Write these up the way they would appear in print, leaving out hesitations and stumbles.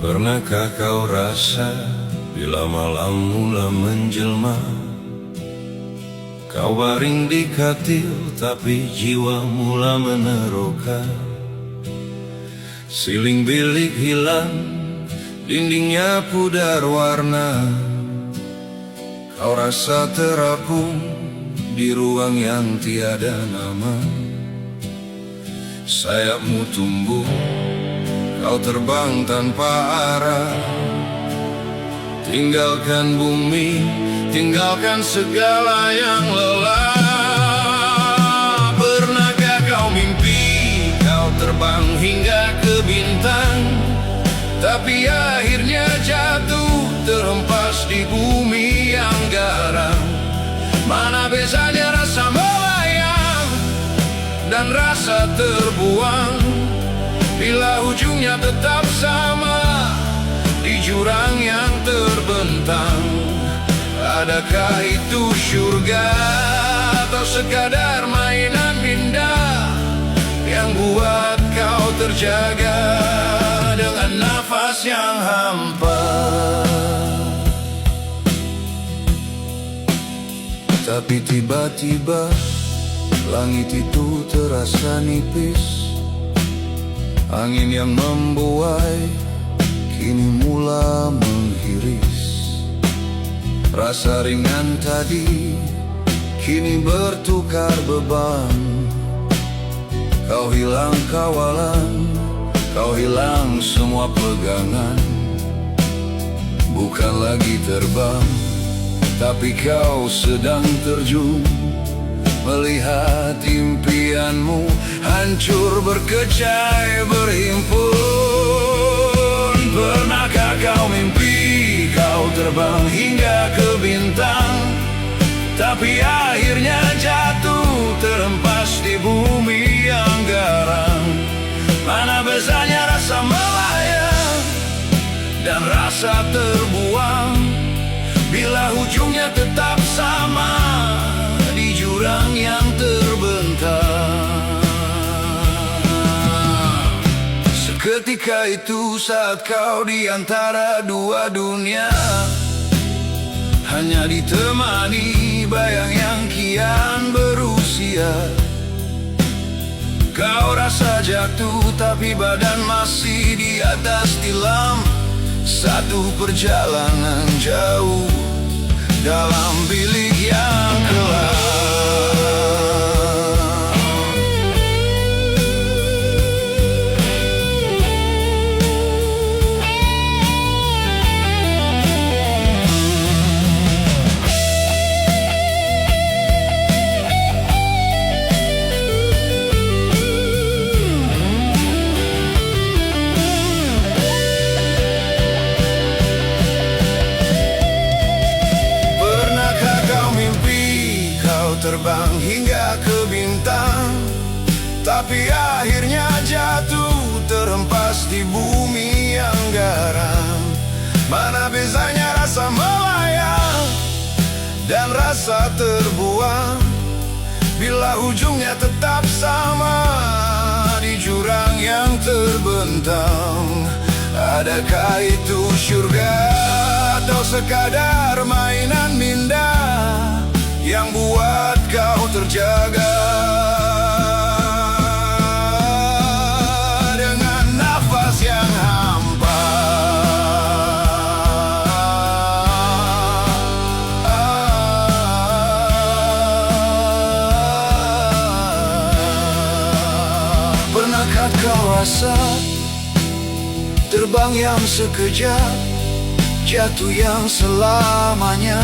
Pernahkah kau rasa bila malam mula menjelma, kau baring di katil tapi jiwa mula meneroka. Siling bilik hilang, dindingnya pudar warna. Kau rasa terapung di ruang yang tiada nama. Sayapmu tumbuh, kau terbang tanpa arah. Tinggalkan bumi, tinggalkan segala yang lelah. Pernahkah kau mimpi, kau terbang hingga ke bintang, tapi akhirnya jatuh terhempas di bumi yang garam. Mana bezanya rasa melayang dan rasa terbuang, bila ujungnya tetap sama di jurang yang terbentang. Adakah itu surga atau sekadar mainan indah yang buat kau terjaga dengan nafas yang hampa? Tapi tiba-tiba langit itu terasa nipis. Angin yang membuai kini mula menghiris. Rasa ringan tadi kini bertukar beban. Kau hilang kawalan, kau hilang semua pegangan. Bukan lagi terbang, tapi kau sedang terjun, melihat impianmu hancur berkecai berhimpun. Pernahkah kau mimpi, kau terbang hingga ke bintang, tapi akhirnya jatuh terhempas di bumi yang garam. Mana bezanya rasa melayang dan rasa terbuang, bila ujungnya tetap sama di jurang yang terbentang. Seketika itu saat kau di antara dua dunia, hanya ditemani bayang yang kian berusia. Kau rasa jatuh tapi badan masih di atas tilam. Satu perjalanan jauh dalam bilik yang gelap. Terbang hingga ke bintang, tapi akhirnya jatuh terhempas di bumi yang garam. Mana bezanya rasa melayang dan rasa terbuang, bila ujungnya tetap sama di jurang yang terbentang. Adakah itu surga atau sekadar mainan indah yang buat kau terjaga dengan nafas yang hampa? Pernahkah kau rasa terbang yang sekejap, jatuh yang selamanya?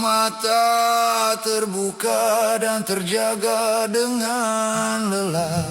Mata terbuka dan terjaga dengan lelah.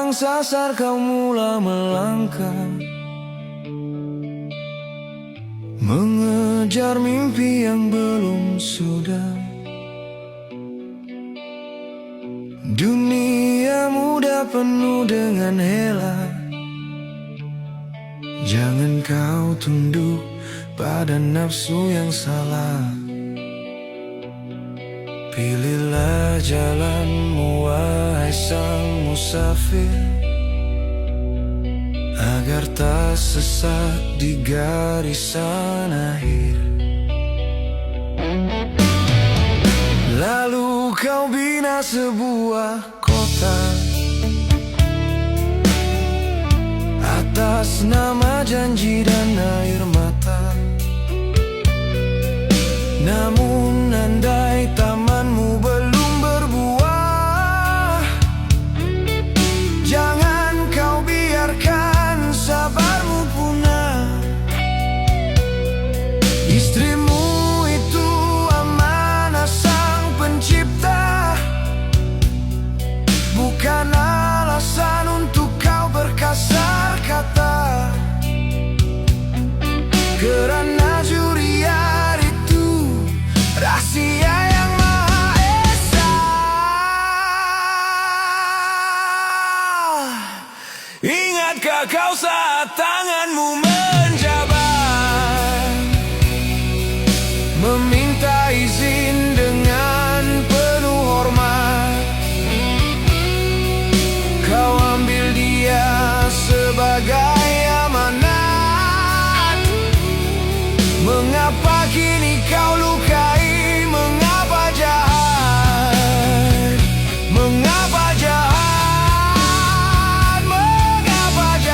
Pandang sasar kau mula melangkah, mengejar mimpi yang belum sudah. Dunia muda penuh dengan hela, jangan kau tunduk pada nafsu yang salah. Pilihlah jalanmu wahai sang musafir, agar tak sesat di garisan akhir. Lalu kau bina sebuah kota atas nama janji dan air mata. Namun andai tamanmu belum berbuah, jangan kau biarkan sabarmu punah. Istrimu itu amanah Sang Pencipta, bukan alasan untuk kau berkasar kata. Kerana juriar itu rahasia yang Maha Esa. Ingatkah kau saat tanganmu menjabat, meminta izin dengan penuh hormat, kau ambil dia sebagai amanat. Mengapa kini kau lukai? Mengapa jahat? Mengapa jahat? Mengapa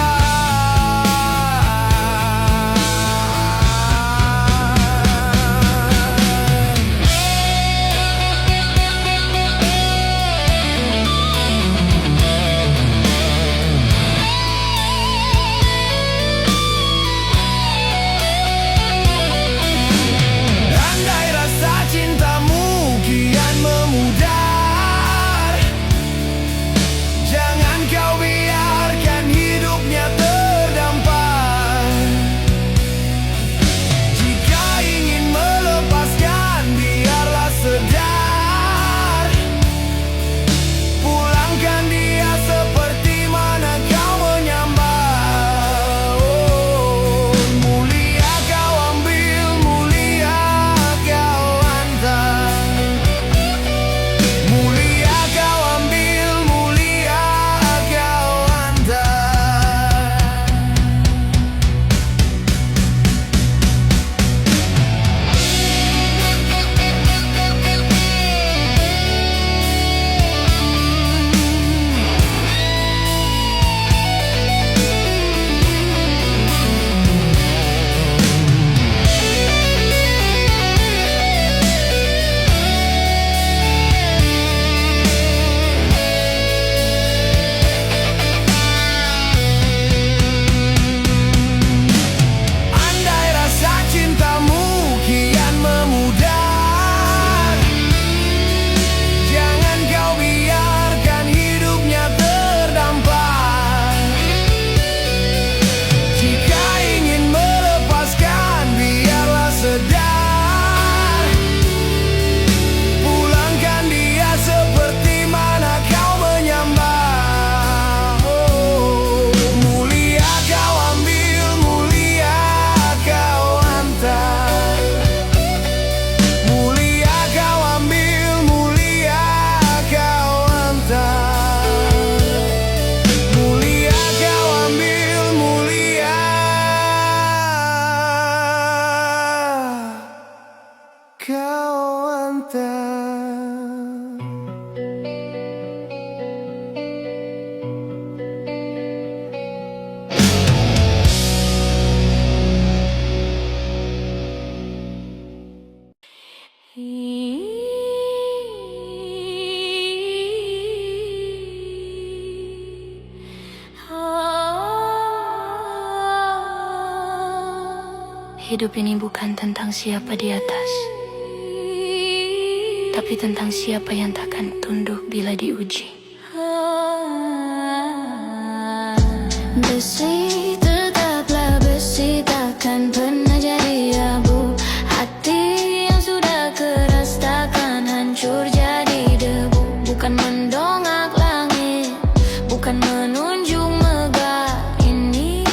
Hidup ini bukan tentang siapa di atas, tapi tentang siapa yang takkan tunduk bila diuji. Besi tetaplah besi, takkan pernah jadi abu. Hati yang sudah keras takkan hancur jadi debu. Bukan mendongak langit, bukan menunjuk megah. Ini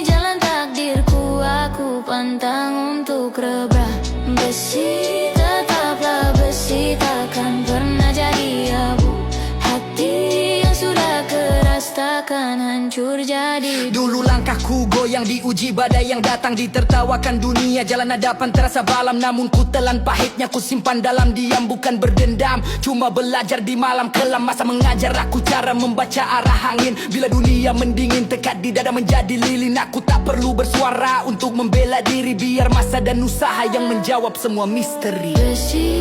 jalan takdirku, aku pantang untuk rebah. Besi tetaplah besi, takkan pernah jadi abu. Hati yang sudah keras takkan hancur jadi. Dulu langkahku goyang diuji badai yang datang, ditertawakan dunia. Jalan hadapan terasa balam, namun ku telan pahitnya, ku simpan dalam diam. Bukan berdendam, cuma belajar di malam kelam. Masa mengajar aku cara membaca arah angin. Bila dunia mendingin, tekad di dada menjadi lilin. Aku tak perlu bersuara untuk membela diri, biar masa dan usaha yang menjawab semua misteri. Besi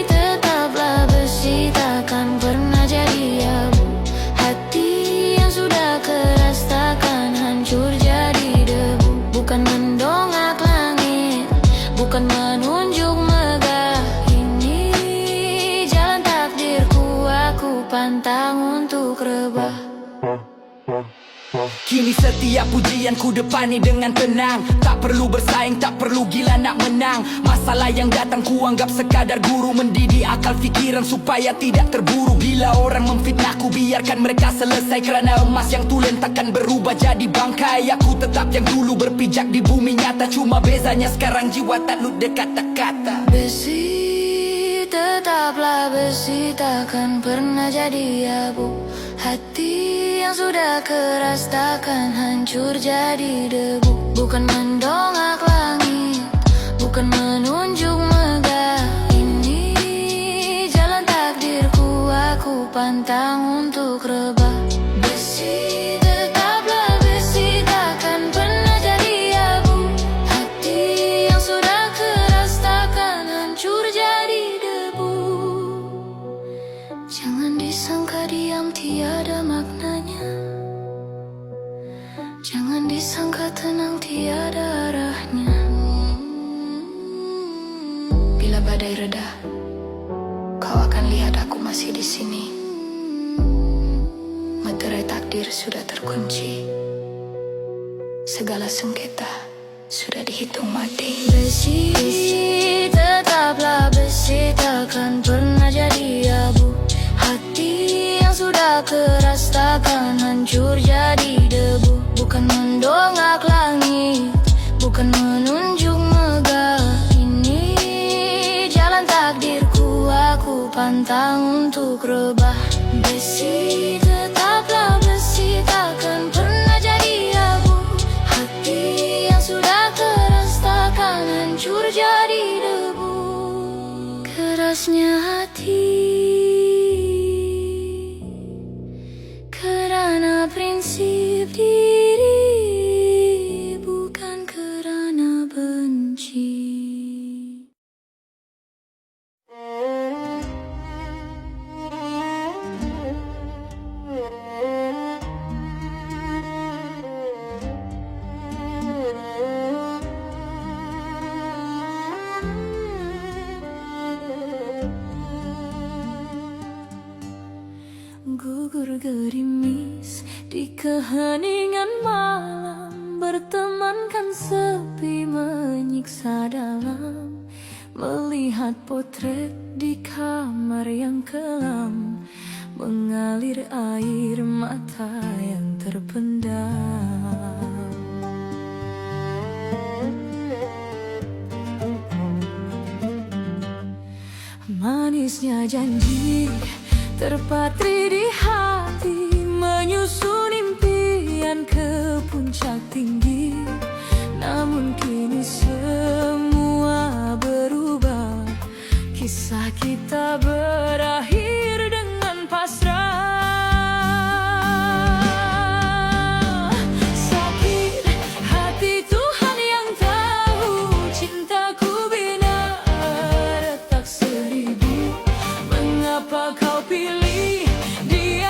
tetaplah besi, takkan pernah jadi abu. Hati yang sudah keras takkan hancur jadi debu. Bukan mendongak langit, bukan menunjuk megah. Ini jalan takdirku, aku pantang untuk rebah. Kini setiap pujian ku depani dengan tenang. Tak perlu bersaing, tak perlu gila nak menang. Masalah yang datang ku anggap sekadar guru, mendidik akal fikiran supaya tidak terburu. Bila orang memfitnahku, biarkan mereka selesai. Kerana emas yang tulen takkan berubah jadi bangkai. Aku tetap yang dulu berpijak di bumi nyata. Cuma bezanya sekarang jiwa tak lud kata-kata. Besi tetaplah besi, takkan pernah jadi abu. Hati yang sudah keras takkan hancur jadi debu. Bukan mendongak langit, bukan menunjuk megah. Ini jalan takdirku, aku pantang untuk rebah. Besi tetaplah besi, takkan pernah jadi abu. Hati yang sudah keras takkan hancur jadi debu. Jangan disangka diam tiada maknanya, jangan disangka tenang tiada arahnya. Bila badai reda, kau akan lihat aku masih di sini. Materai takdir sudah terkunci, segala sengketa sudah dihitung mati. Besi tetaplah besi, takkan pernah jadi abu. Hati yang sudah keras takkan hancur jadi debu. Bukan mendongak langit, bukan menunjuk megah. Ini jalan takdirku, aku pantang untuk rebah. Besi tetaplah besi, takkan pernah jadi abu. Hati yang sudah keras takkan hancur jadi debu. Kerasnya hati kerana prinsip diri, bukan kerana benci. Gugur gerimis di keheningan malam, bertemankan sepi menyiksa dalam. Melihat potret di kamar yang kelam, mengalir air mata yang terpendam. Manisnya janji terpatri di hati, menyusun impian ke puncak tinggi. Namun kini semua berubah, kisah kita berakhir dengan pasrah. Sakit hati Tuhan yang tahu, cintaku bina retak seribu. Mengapa kau pilih dia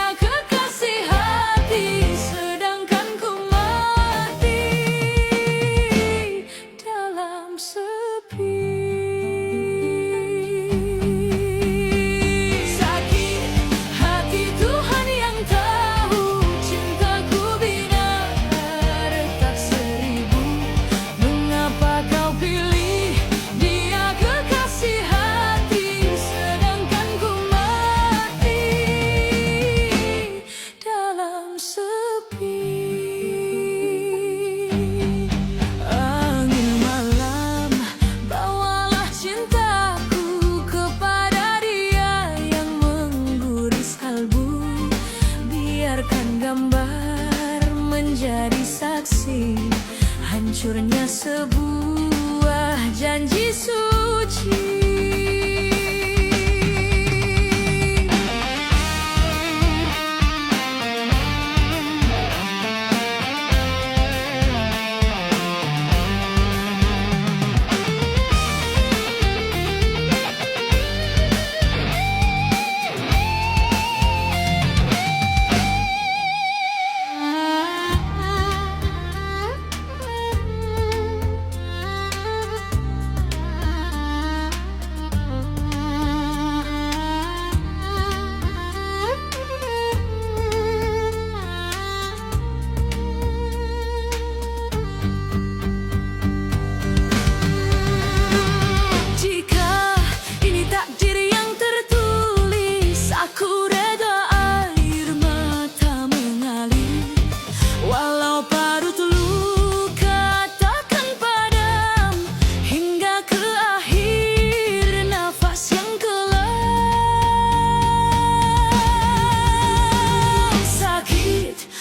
hancurnya sebuah janji suci.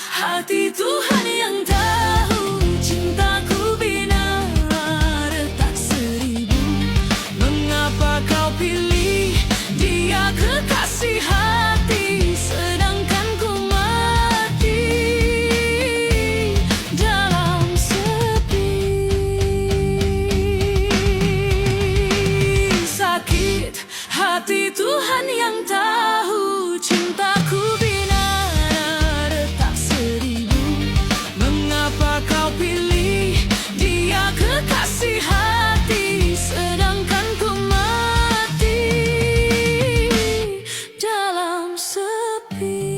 Hati Tuhan yang tahu, cintaku bina retak seribu. Mengapa kau pilih dia kekasih hati, sedangkan ku mati dalam sepi. Sakit hati Tuhan yang tahu, cintaku bina retak seribu. Mengapa kau pilih dia kekasih hati, sedangkan ku mati dalam sepi.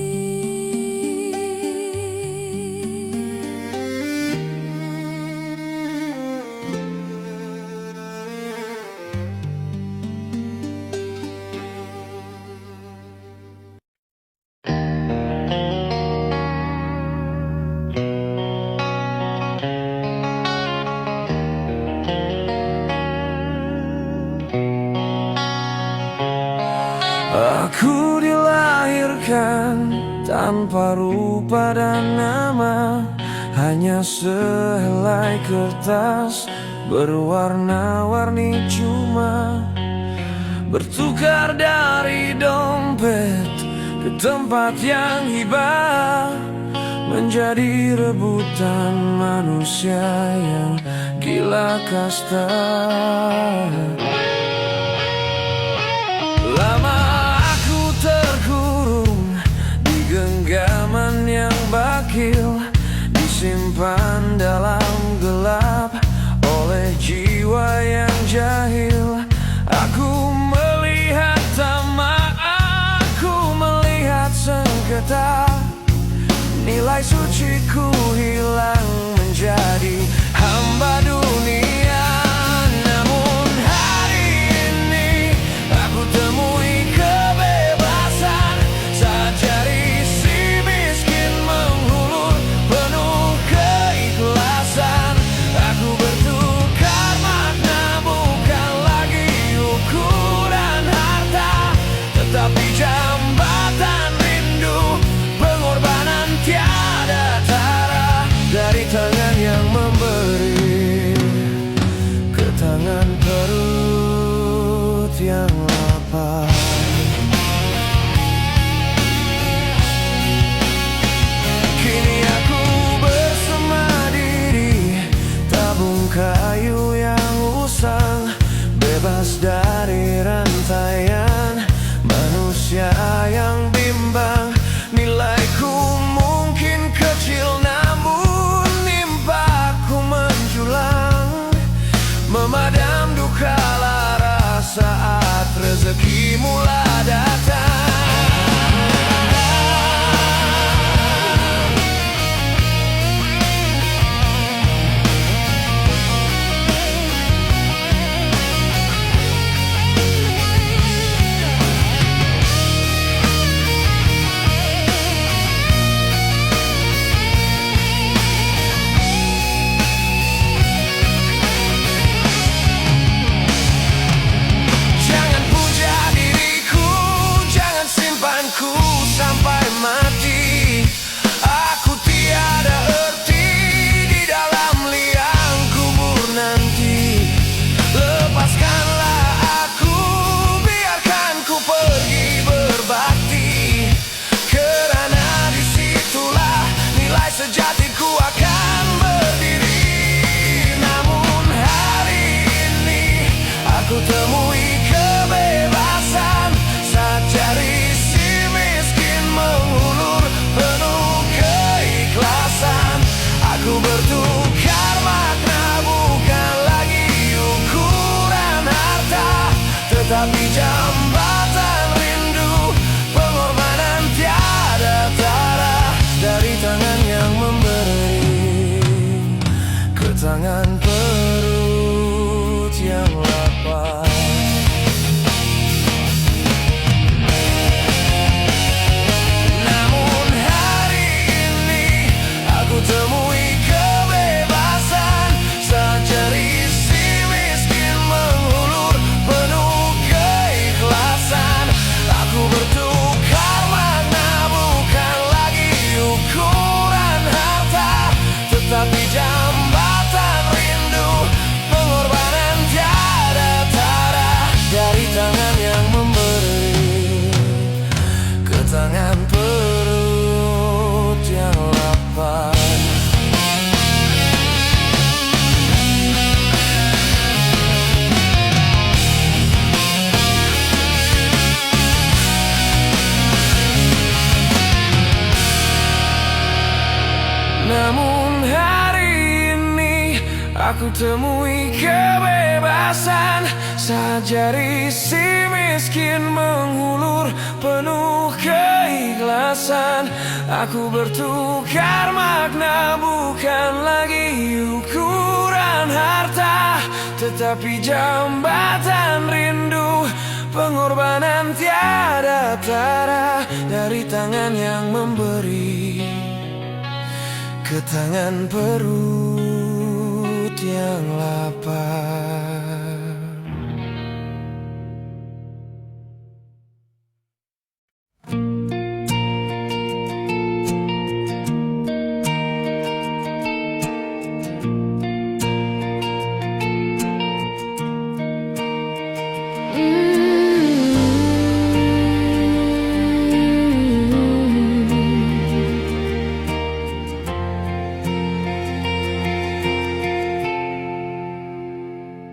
Aku dilahirkan tanpa rupa dan nama, hanya sehelai kertas berwarna-warni cuma, bertukar dari dompet ke tempat yang hibah, menjadi rebutan manusia yang gila kasta. Lama aku terkurung di genggaman yang bakil, disimpan dalam gelap oleh jiwa yang jahil. Aku melihat tamak, aku melihat sengketa, nilai suciku hilang menjadi hamba dunia. Namun hari ini aku temui kebebasan saat jari si miskin menghulur penuh keikhlasan. Aku bertukar makna, bukan lagi ukuran harta, tetapi jambatan rindu, pengorbanan tiada tara. sejatiku akan berdiri. Namun hari ini aku temui kebebasan saat jari si miskin mengulur penuh keikhlasan. Aku bertukar makna, bukan lagi ukuran harta, tetapi jambatan rindu, pengorbanan tiada tara. Dari tangan yang memberi ke tangan perut yang lapar. Namun hari ini aku temui kebebasan saat jari si miskin mengulur penuh keikhlasan. Aku bertukar makna, bukan lagi ukuran harta, tetapi jambatan rindu, pengorbanan tiada tara. Dari tangan yang memberi ke tangan perut yang lapar. Namun hari ini aku temui kebebasan saat jari si miskin mengulur penuh keikhlasan. Aku bertukar makna, bukan lagi ukuran harta, tetapi jambatan rindu, pengorbanan tiada tara. Dari tangan yang memberi ke tangan perut yang lapar.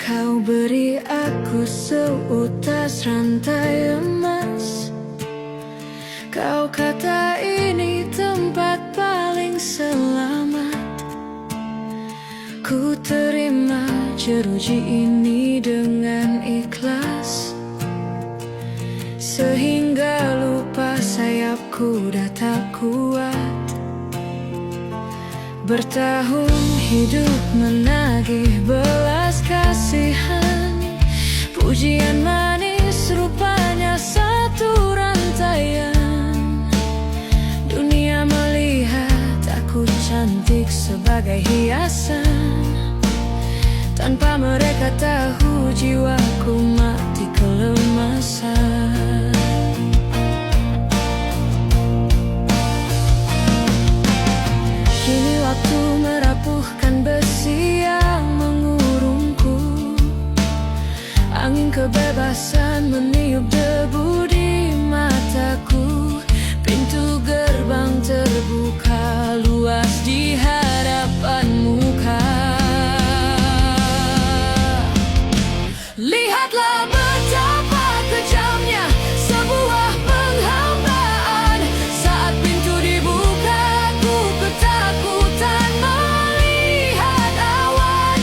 Kau beri aku seutas rantai emas. Kau kata ini tempat paling selamat. Ku terima jeruji ini dengan ikhlas, sehingga lupa sayapku dah tak kuat. Bertahun hidup menagih belas kasihan, pujian manis rupanya satu rantaian. Dunia melihat aku cantik sebagai hiasan, tanpa mereka tahu jiwaku mati kelemasan. Kini waktu merapuhkan besi yang mengurungku. Angin kebebasan meniup debu di mataku. Pintu gerbang terbuka luas di hadapan muka. Lihatlah betapa kejamnya sebuah penghambaan. Saat pintu dibuka, aku ketakutan melihat awan.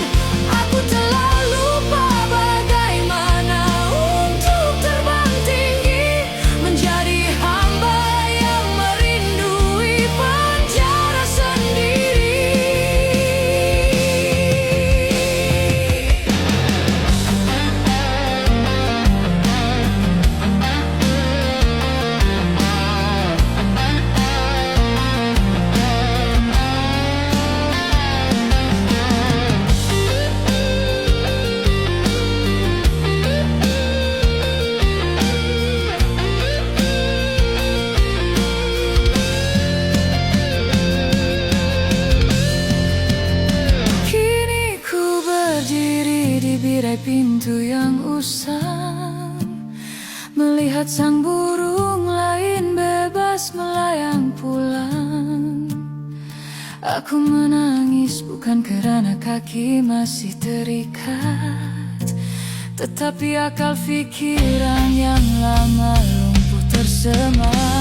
Aku telah lupa bagaimana untuk terbang tinggi, menjadi hamba yang merindui penjara sendiri. Kini ku berdiri di birai pintu yang usang, melihat sang burung lain bebas melayang pulang. Aku menangis bukan karena kaki masih terikat, tetapi akal pikiran yang lama lumpuh tersemat.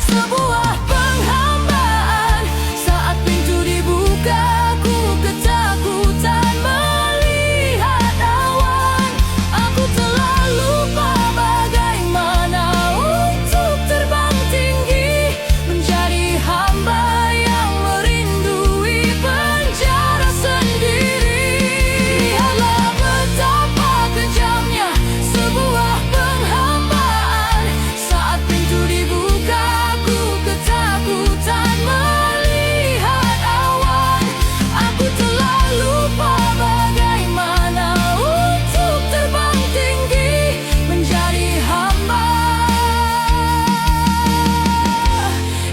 Sebuah penghambaan saat pintu dibuka, ku ketakutan melihat awan. Aku telah lupa bagaimana untuk terbang tinggi, menjadi hamba yang merindui penjara sendiri. Lihatlah betapa kejamnya sebuah penghambaan saat pintu dibuka, ketakutan melihat awan. Aku telah lupa bagaimana untuk terbang tinggi, menjadi hamba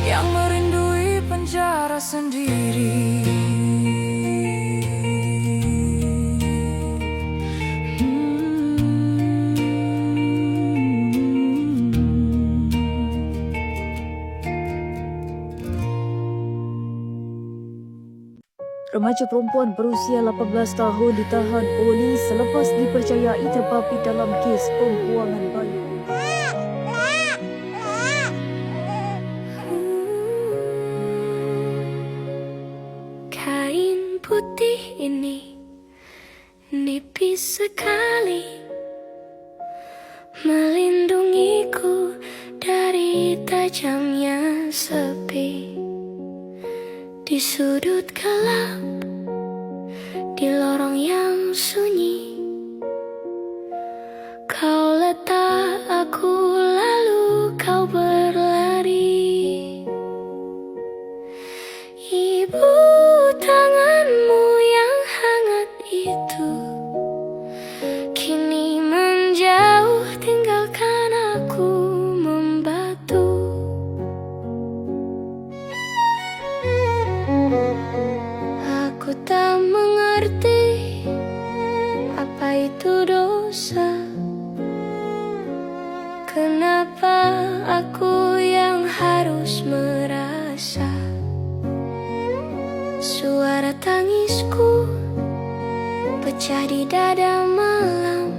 yang merindui penjara sendiri. Remaja perempuan berusia 18 tahun ditahan polis selepas dipercayai terpapit dalam kes pembuangan bayi. Kain putih ini nipis sekali, melindungiku dari tajamnya sepi. Di sudut gelap, di lorong yang sunyi, kau letak aku lalu kau berlari. Ibu, tanganmu yang hangat itu kini menjauh, tinggalkan aku membatu. Aku tak mengerti apa itu dosa. Kenapa aku yang harus merasa? Suara tangisku pecah di dada malam,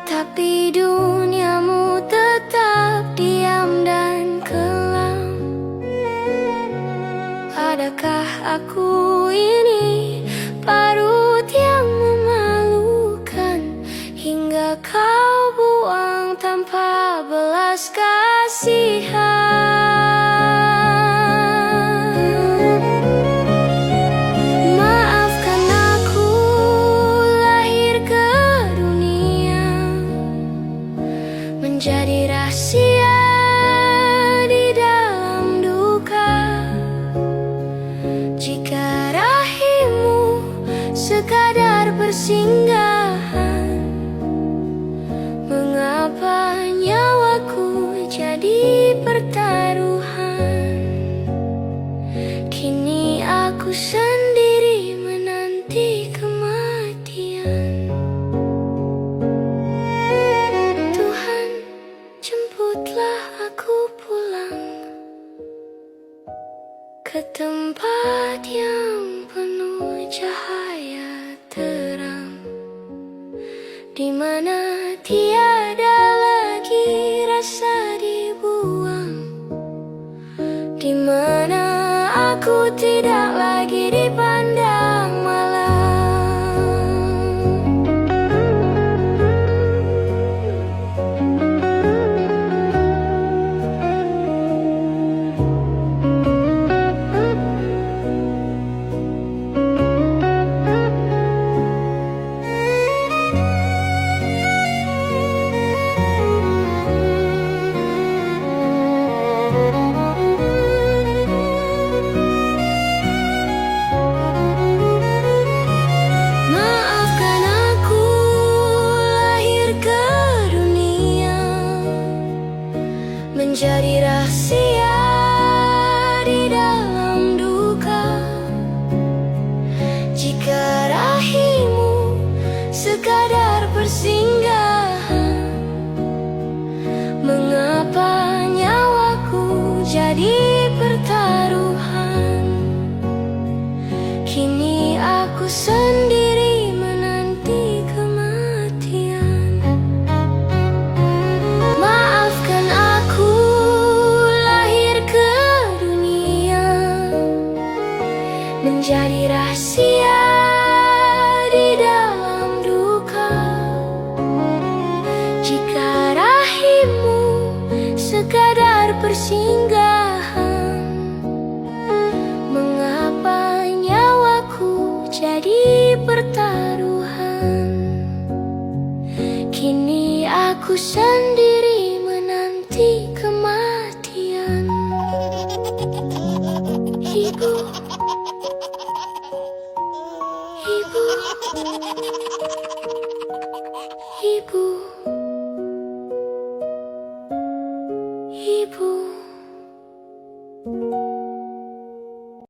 tapi duniamu tetap diam dan kelam. Adakah aku ini parut yang memalukan, hingga kau buang tanpa belas kasihan? Maafkan aku lahir ke dunia menjadi rahasia di dalam duka. Jika rahimmu sekadar persinggahan, mengapa nyawaku jadi pertaruhan? Kini aku sendiri menanti kematian. Tuhan, jemputlah aku pulang ke tempat yang penuh cahaya terang, di mana tiada lagi rasa dibuang, di mana aku tidak lagi dipandang malam. persinggahan. Mengapa nyawaku jadi pertaruhan? Kini aku sendiri menanti kematian. Ibu, ibu, ibu, ibu.